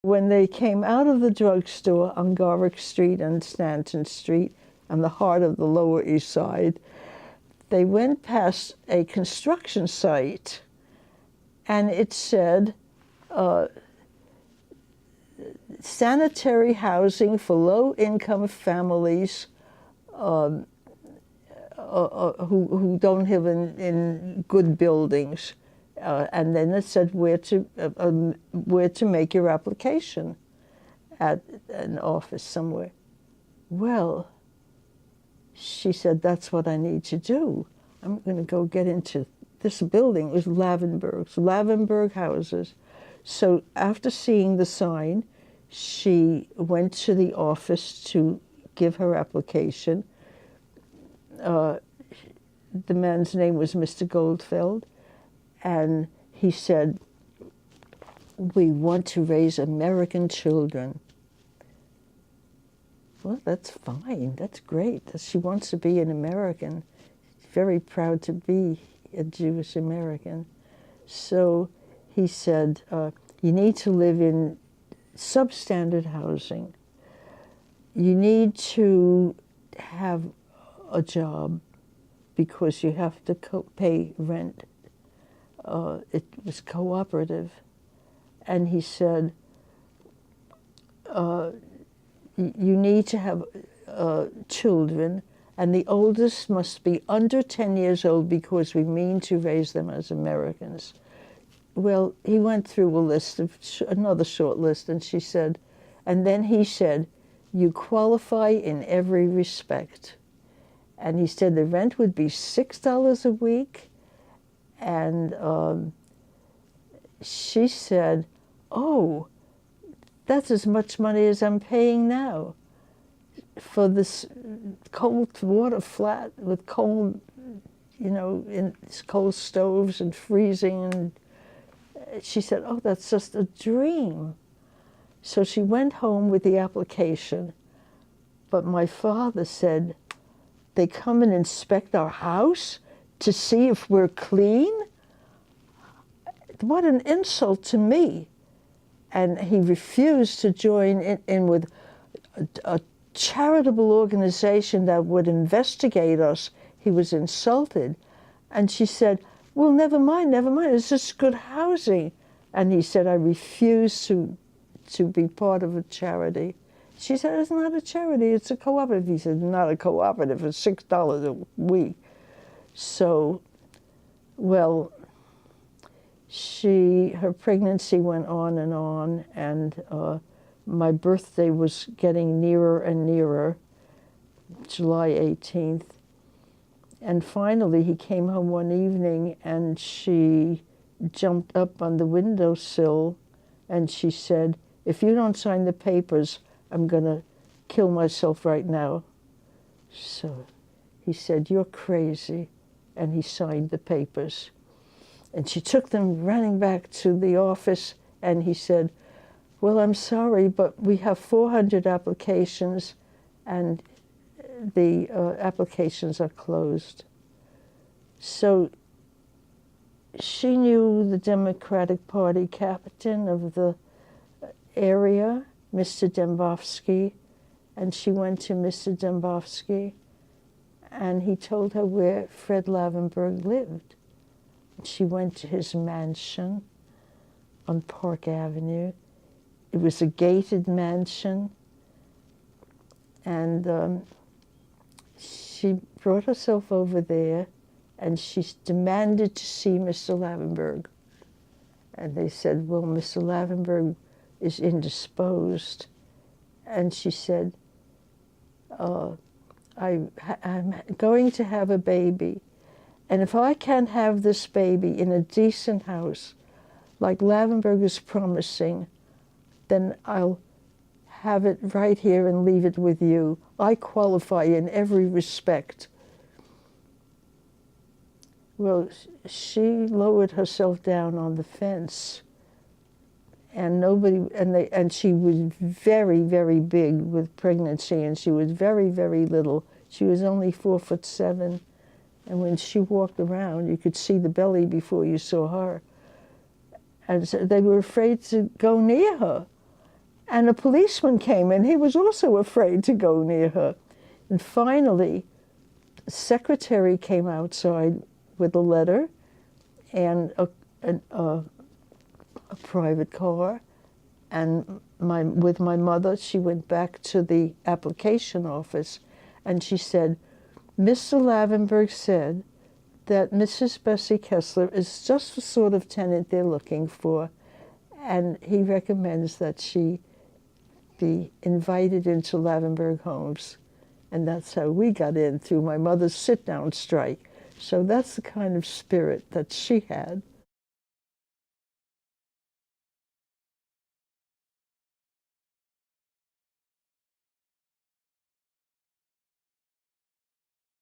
When they came out of the drugstore on Garrick Street and Stanton Street, on the heart of the Lower East Side, they went past a construction site, and it said, sanitary housing for low-income families who don't live in good buildings. And then it said where to make your application at an office somewhere. Well, she said, that's what I need to do. I'm going to go get into this building. It was Lavanburg Houses. So after seeing the sign, she went to the office to give her application. The man's name was Mr. Goldfeld, and he said, we want to raise American children. Well, that's fine. That's great. She wants to be an American. She's very proud to be a Jewish American. So he said, you need to live in substandard housing. You need to have a job because you have to pay rent. It was cooperative. And he said, you need to have children, and the oldest must be under 10 years old because we mean to raise them as Americans. Well, he went through a list of another short list, and she said, and then he said, you qualify in every respect. And he said the rent would be $6 a week, and she said, oh, that's as much money as I'm paying now for this cold water flat with cold, in cold stoves and freezing. And she said, oh, that's just a dream. So she went home with the application. But my father said, they come and inspect our house to see if we're clean? What an insult to me. And he refused to join in with a charitable organization that would investigate us. He was insulted. And she said, well, never mind, it's just good housing. And he said, I refuse to be part of a charity. She said, it's not a charity, it's a cooperative. He said, not a cooperative, it's $6 a week. So, well, her pregnancy went on, and my birthday was getting nearer and nearer, July 18th. And finally, he came home one evening, and she jumped up on the windowsill, and she said, if you don't sign the papers, I'm going to kill myself right now. So he said, you're crazy. And he signed the papers. And she took them running back to the office, and he said, well, I'm sorry, but we have 400 applications, and the applications are closed. So she knew the Democratic Party captain of the area, Mr. Dembowski, and she went to Mr. Dembowski, and he told her where Fred Lavanburg lived. She went to his mansion on Park Avenue. It was a gated mansion, and she brought herself over there, and she demanded to see Mr. Lavanburg. And they said, well, Mr. Lavanburg is indisposed. And she said, I'm going to have a baby. And if I can't have this baby in a decent house, like Lavanburg is promising, then I'll have it right here and leave it with you. I qualify in every respect. Well, she lowered herself down on the fence, and and she was very, very big with pregnancy, and she was very, very little. She was only 4'7", and when she walked around, you could see the belly before you saw her. And so they were afraid to go near her. And a policeman came in. He was also afraid to go near her. And finally, the secretary came outside with a letter and a private car. And with my mother, she went back to the application office, and she said, Mr. Lavanburg said that Mrs. Bessie Kessler is just the sort of tenant they're looking for, and he recommends that she be invited into Lavanburg Homes. And that's how we got in, through my mother's sit-down strike. So that's the kind of spirit that she had.